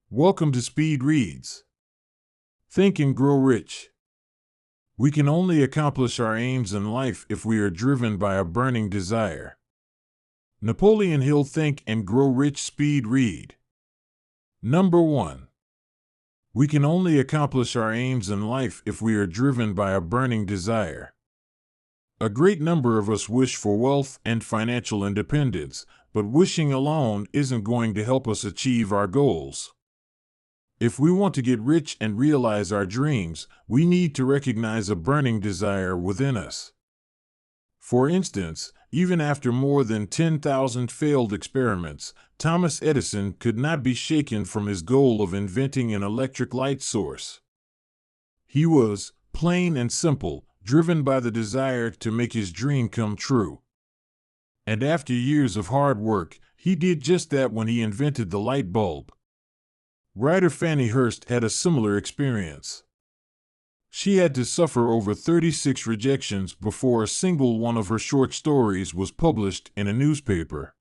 Welcome to Speed Reads. Think and grow rich. We can only accomplish our aims in life if we are driven by a burning desire. Napoleon Hill. Think and Grow Rich. Speed Read. Number 1. We can only accomplish our aims in life if we are driven by a burning desire. A great number of us wish for wealth and financial independence, but wishing alone isn't going to help us achieve our goals. If we want to get rich and realize our dreams, we need to recognize a burning desire within us. For instance, even after more than 10,000 failed experiments, Thomas Edison could not be shaken from his goal of inventing an electric light source. He was, plain and simple, driven by the desire to make his dream come true. And after years of hard work, he did just that when he invented the light bulb. Writer Fannie Hurst had a similar experience. She had to suffer over 36 rejections before a single one of her short stories was published in a newspaper.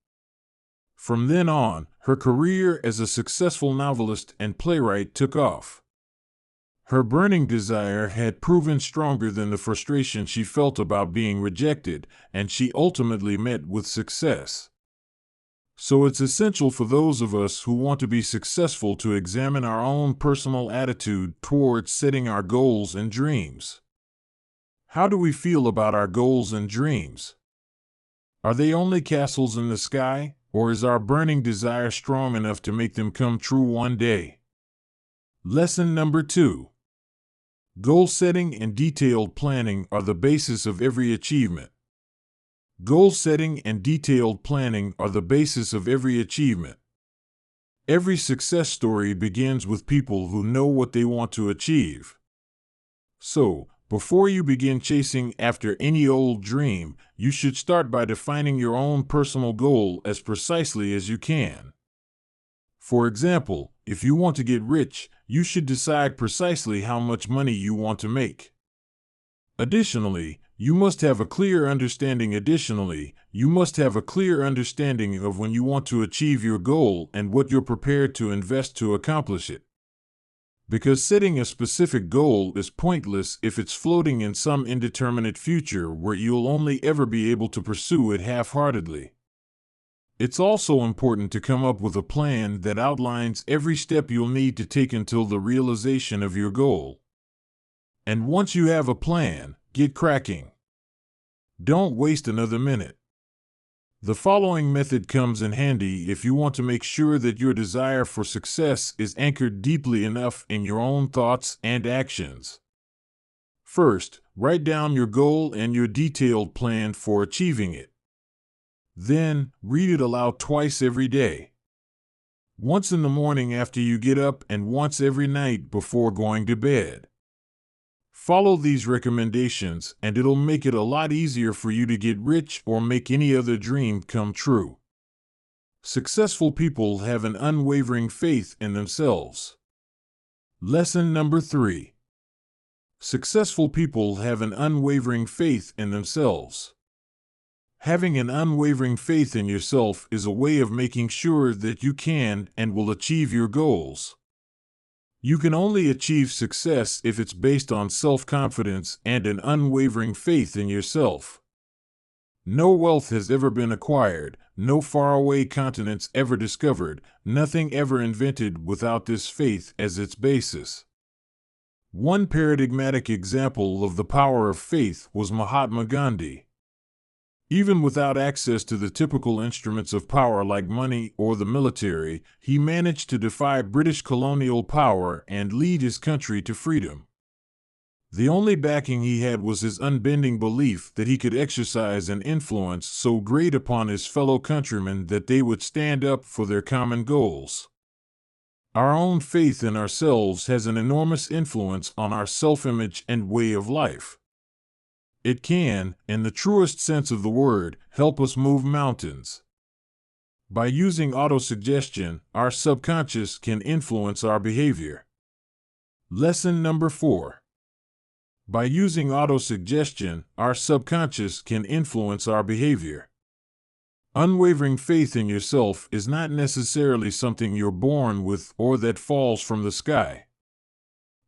From then on, her career as a successful novelist and playwright took off. Her burning desire had proven stronger than the frustration she felt about being rejected, and she ultimately met with success. So it's essential for those of us who want to be successful to examine our own personal attitude towards setting our goals and dreams. How do we feel about our goals and dreams? Are they only castles in the sky, or is our burning desire strong enough to make them come true one day? Lesson number 2. Goal setting and detailed planning are the basis of every achievement. Goal setting and detailed planning are the basis of every achievement. Every success story begins with people who know what they want to achieve. So, before you begin chasing after any old dream, you should start by defining your own personal goal as precisely as you can. For example, if you want to get rich, you should decide precisely how much money you want to make. Additionally, you must have a clear understanding of when you want to achieve your goal and what you're prepared to invest to accomplish it. Because setting a specific goal is pointless if it's floating in some indeterminate future where you'll only ever be able to pursue it half-heartedly. It's also important to come up with a plan that outlines every step you'll need to take until the realization of your goal. And once you have a plan, get cracking. Don't waste another minute. The following method comes in handy if you want to make sure that your desire for success is anchored deeply enough in your own thoughts and actions. First, write down your goal and your detailed plan for achieving it. Then, read it aloud twice every day. Once in the morning after you get up and once every night before going to bed. Follow these recommendations and it'll make it a lot easier for you to get rich or make any other dream come true. Successful people have an unwavering faith in themselves. Lesson number 3. Successful people have an unwavering faith in themselves. Having an unwavering faith in yourself is a way of making sure that you can and will achieve your goals. You can only achieve success if it's based on self-confidence and an unwavering faith in yourself. No wealth has ever been acquired, no faraway continents ever discovered, nothing ever invented without this faith as its basis. One paradigmatic example of the power of faith was Mahatma Gandhi. Even without access to the typical instruments of power like money or the military, he managed to defy British colonial power and lead his country to freedom. The only backing he had was his unbending belief that he could exercise an influence so great upon his fellow countrymen that they would stand up for their common goals. Our own faith in ourselves has an enormous influence on our self-image and way of life. It can, in the truest sense of the word, help us move mountains. By using autosuggestion, our subconscious can influence our behavior. Lesson number 4. By using autosuggestion, our subconscious can influence our behavior. Unwavering faith in yourself is not necessarily something you're born with or that falls from the sky.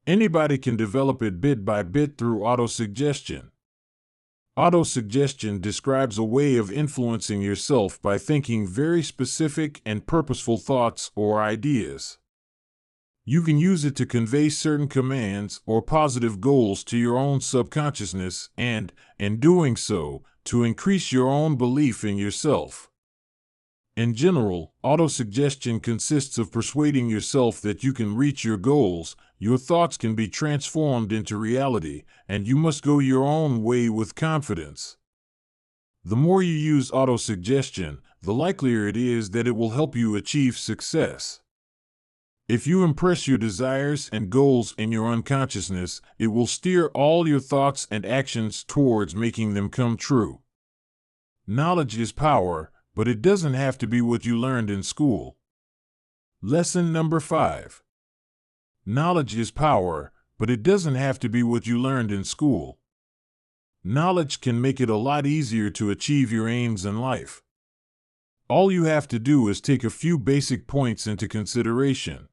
Anybody can develop it bit by bit through autosuggestion. Autosuggestion describes a way of influencing yourself by thinking very specific and purposeful thoughts or ideas. You can use it to convey certain commands or positive goals to your own subconsciousness and, in doing so, to increase your own belief in yourself. In general, autosuggestion consists of persuading yourself that you can reach your goals, your thoughts can be transformed into reality, and you must go your own way with confidence. The more you use autosuggestion, the likelier it is that it will help you achieve success. If you impress your desires and goals in your unconsciousness, it will steer all your thoughts and actions towards making them come true. Knowledge is power, but it doesn't have to be what you learned in school. Lesson number 5. Knowledge is power, but it doesn't have to be what you learned in school. Knowledge can make it a lot easier to achieve your aims in life. All you have to do is take a few basic points into consideration.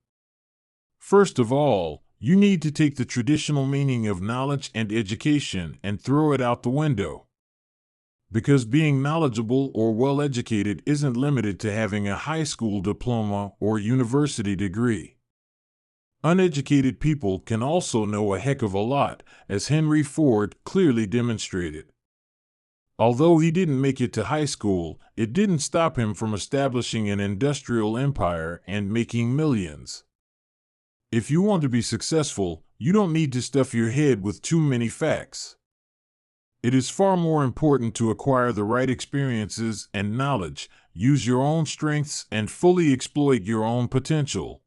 First of all, you need to take the traditional meaning of knowledge and education and throw it out the window. Because being knowledgeable or well-educated isn't limited to having a high school diploma or university degree. Uneducated people can also know a heck of a lot, as Henry Ford clearly demonstrated. Although he didn't make it to high school, it didn't stop him from establishing an industrial empire and making millions. If you want to be successful, you don't need to stuff your head with too many facts. It is far more important to acquire the right experiences and knowledge, use your own strengths, and fully exploit your own potential.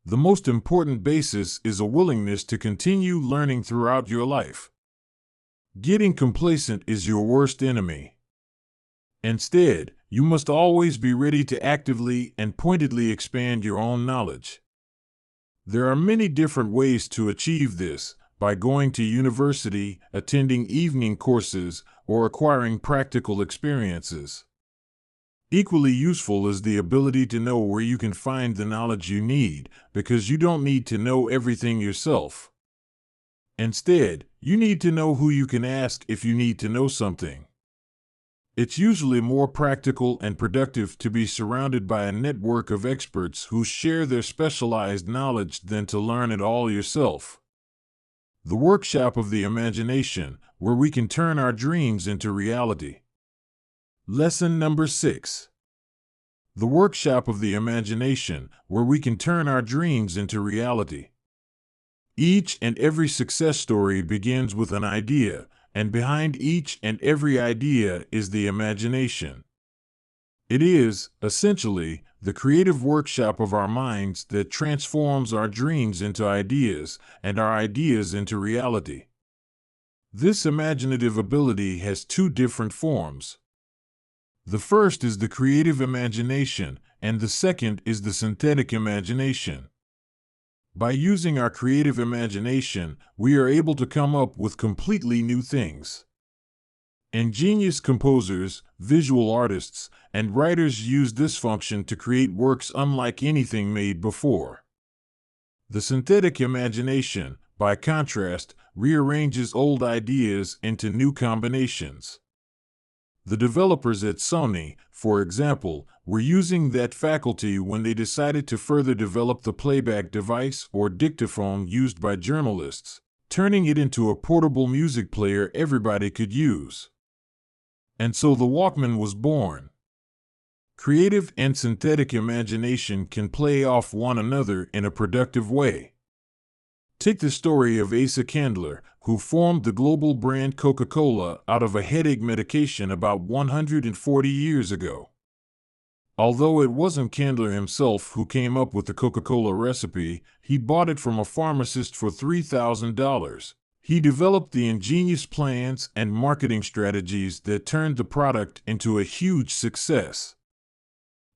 The most important basis is a willingness to continue learning throughout your life. Getting complacent is your worst enemy. Instead, you must always be ready to actively and pointedly expand your own knowledge. There are many different ways to achieve this, by going to university, attending evening courses, or acquiring practical experiences. Equally useful is the ability to know where you can find the knowledge you need, because you don't need to know everything yourself. Instead, you need to know who you can ask if you need to know something. It's usually more practical and productive to be surrounded by a network of experts who share their specialized knowledge than to learn it all yourself. The workshop of the imagination, where we can turn our dreams into reality. Lesson number 6. The workshop of the imagination, where we can turn our dreams into reality. Each and every success story begins with an idea, and behind each and every idea is the imagination. It is, essentially, the creative workshop of our minds that transforms our dreams into ideas, and our ideas into reality. This imaginative ability has two different forms. The first is the creative imagination, and the second is the synthetic imagination. By using our creative imagination, we are able to come up with completely new things. Ingenious composers, visual artists, and writers use this function to create works unlike anything made before. The synthetic imagination, by contrast, rearranges old ideas into new combinations. The developers at Sony, for example, were using that faculty when they decided to further develop the playback device or dictaphone used by journalists, turning it into a portable music player everybody could use. And so the Walkman was born. Creative and synthetic imagination can play off one another in a productive way. Take the story of Asa Candler, who formed the global brand Coca-Cola out of a headache medication about 140 years ago. Although it wasn't Candler himself who came up with the Coca-Cola recipe, he bought it from a pharmacist for $3,000. He developed the ingenious plans and marketing strategies that turned the product into a huge success.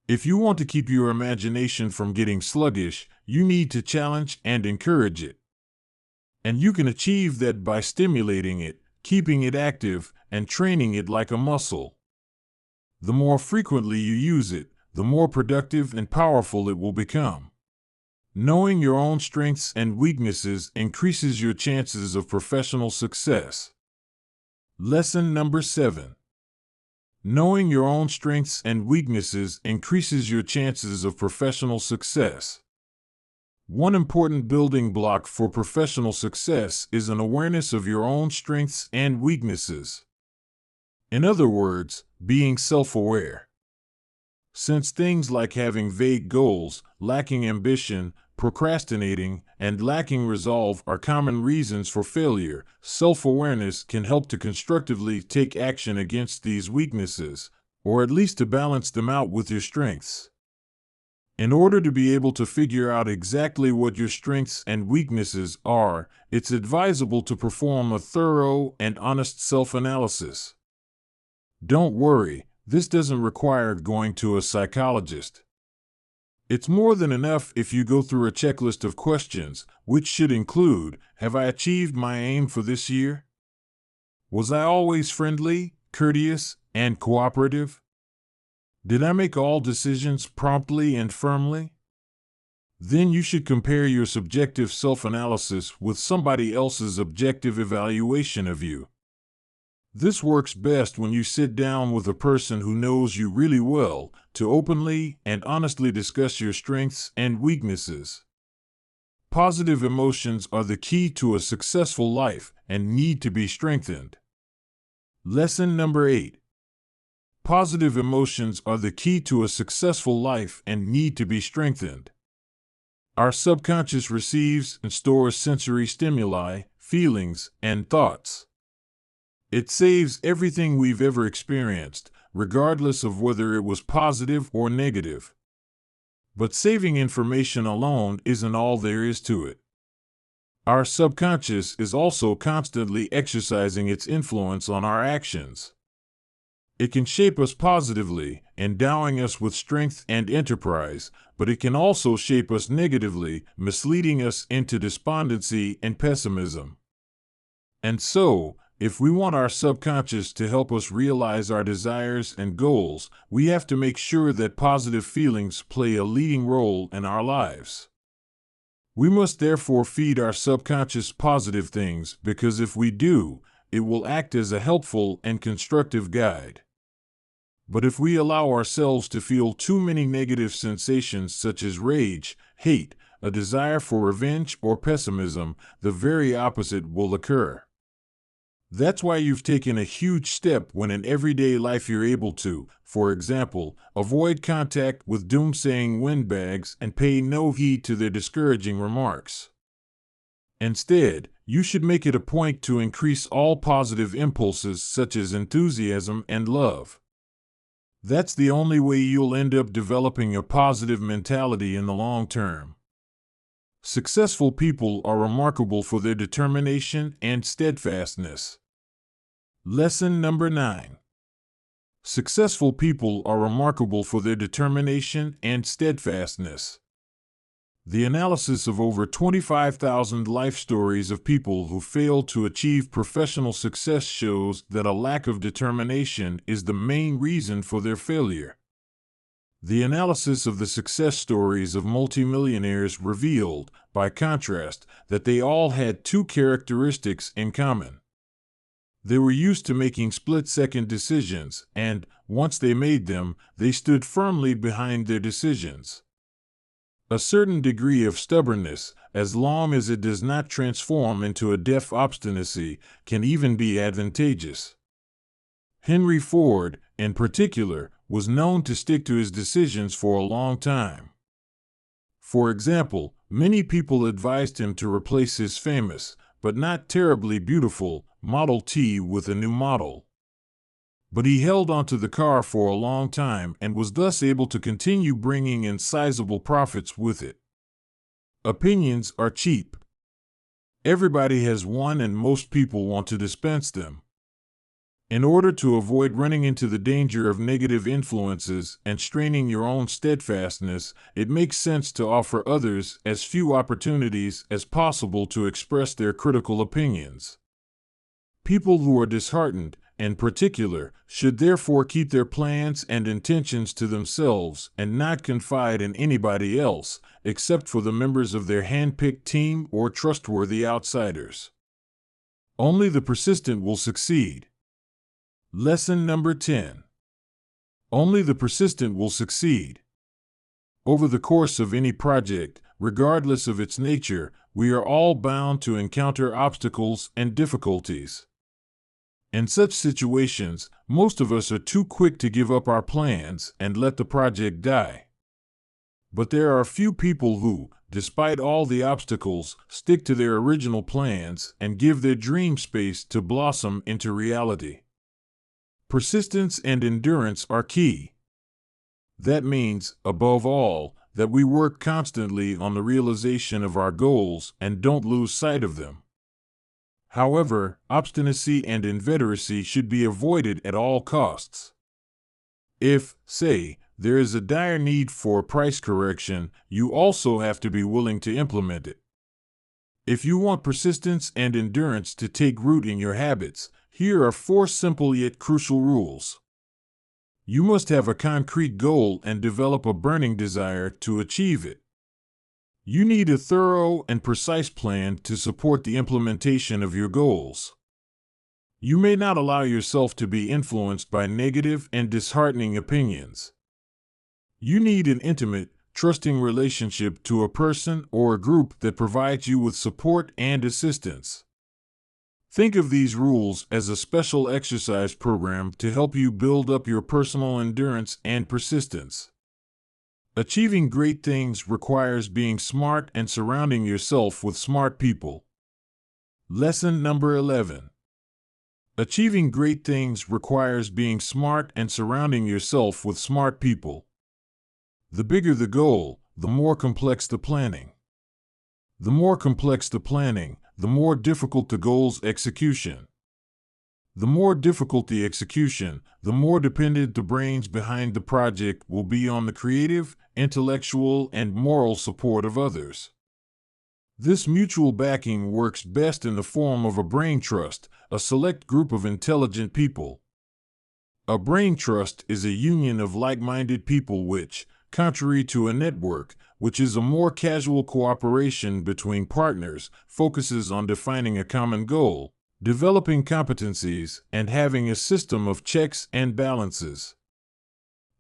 If you want to keep your imagination from getting sluggish, you need to challenge and encourage it. And you can achieve that by stimulating it, keeping it active, and training it like a muscle. The more frequently you use it, the more productive and powerful it will become. Knowing your own strengths and weaknesses increases your chances of professional success. Lesson number 7. Knowing your own strengths and weaknesses increases your chances of professional success. One important building block for professional success is an awareness of your own strengths and weaknesses. In other words, being self-aware. Since things like having vague goals, lacking ambition, procrastinating, and lacking resolve are common reasons for failure, self-awareness can help to constructively take action against these weaknesses, or at least to balance them out with your strengths. In order to be able to figure out exactly what your strengths and weaknesses are, it's advisable to perform a thorough and honest self-analysis. Don't worry, this doesn't require going to a psychologist. It's more than enough if you go through a checklist of questions, which should include, have I achieved my aim for this year? Was I always friendly, courteous, and cooperative? Did I make all decisions promptly and firmly? Then you should compare your subjective self-analysis with somebody else's objective evaluation of you. This works best when you sit down with a person who knows you really well to openly and honestly discuss your strengths and weaknesses. Positive emotions are the key to a successful life and need to be strengthened. Lesson number 8. Positive emotions are the key to a successful life and need to be strengthened. Our subconscious receives and stores sensory stimuli, feelings, and thoughts. It saves everything we've ever experienced, regardless of whether it was positive or negative. But saving information alone isn't all there is to it. Our subconscious is also constantly exercising its influence on our actions. It can shape us positively, endowing us with strength and enterprise, but it can also shape us negatively, misleading us into despondency and pessimism. And so, if we want our subconscious to help us realize our desires and goals, we have to make sure that positive feelings play a leading role in our lives. We must therefore feed our subconscious positive things, because if we do, it will act as a helpful and constructive guide. But if we allow ourselves to feel too many negative sensations such as rage, hate, a desire for revenge, or pessimism, the very opposite will occur. That's why you've taken a huge step when in everyday life you're able to, for example, avoid contact with doomsaying windbags and pay no heed to their discouraging remarks. Instead, you should make it a point to increase all positive impulses such as enthusiasm and love. That's the only way you'll end up developing a positive mentality in the long term. Successful people are remarkable for their determination and steadfastness. Lesson number 9. Successful people are remarkable for their determination and steadfastness. The analysis of over 25,000 life stories of people who failed to achieve professional success shows that a lack of determination is the main reason for their failure. The analysis of the success stories of multimillionaires revealed, by contrast, that they all had two characteristics in common. They were used to making split-second decisions, and, once they made them, they stood firmly behind their decisions. A certain degree of stubbornness, as long as it does not transform into a deaf obstinacy, can even be advantageous. Henry Ford, in particular, was known to stick to his decisions for a long time. For example, many people advised him to replace his famous, but not terribly beautiful, Model T with a new model. But he held onto the car for a long time and was thus able to continue bringing in sizable profits with it. Opinions are cheap. Everybody has one and most people want to dispense them. In order to avoid running into the danger of negative influences and straining your own steadfastness, it makes sense to offer others as few opportunities as possible to express their critical opinions. People who are disheartened, in particular, should therefore keep their plans and intentions to themselves and not confide in anybody else, except for the members of their hand-picked team or trustworthy outsiders. Only the persistent will succeed. Lesson number 10. Only the persistent will succeed. Over the course of any project, regardless of its nature, we are all bound to encounter obstacles and difficulties. In such situations, most of us are too quick to give up our plans and let the project die. But there are a few people who, despite all the obstacles, stick to their original plans and give their dream space to blossom into reality. Persistence and endurance are key. That means, above all, that we work constantly on the realization of our goals and don't lose sight of them. However, obstinacy and inveteracy should be avoided at all costs. If, say, there is a dire need for a price correction, you also have to be willing to implement it. If you want persistence and endurance to take root in your habits, here are 4 simple yet crucial rules. You must have a concrete goal and develop a burning desire to achieve it. You need a thorough and precise plan to support the implementation of your goals. You may not allow yourself to be influenced by negative and disheartening opinions. You need an intimate, trusting relationship to a person or a group that provides you with support and assistance. Think of these rules as a special exercise program to help you build up your personal endurance and persistence. Achieving great things requires being smart and surrounding yourself with smart people. Lesson number 11. Achieving great things requires being smart and surrounding yourself with smart people. The bigger the goal, the more complex the planning. The more complex the planning, the more difficult the goal's execution. The more difficult the execution, the more dependent the brains behind the project will be on the creative, intellectual, and moral support of others. This mutual backing works best in the form of a brain trust, a select group of intelligent people. A brain trust is a union of like-minded people which, contrary to a network, which is a more casual cooperation between partners, focuses on defining a common goal, developing competencies, and having a system of checks and balances.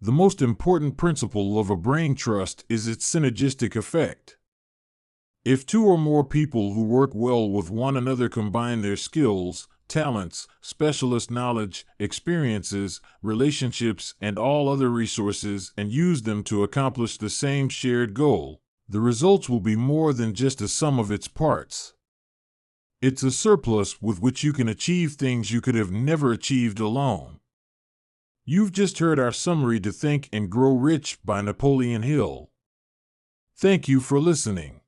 The most important principle of a brain trust is its synergistic effect. If 2 or more people who work well with one another combine their skills, talents, specialist knowledge, experiences, relationships, and all other resources and use them to accomplish the same shared goal, the results will be more than just a sum of its parts. It's a surplus with which you can achieve things you could have never achieved alone. You've just heard our summary to Think and Grow Rich by Napoleon Hill. Thank you for listening.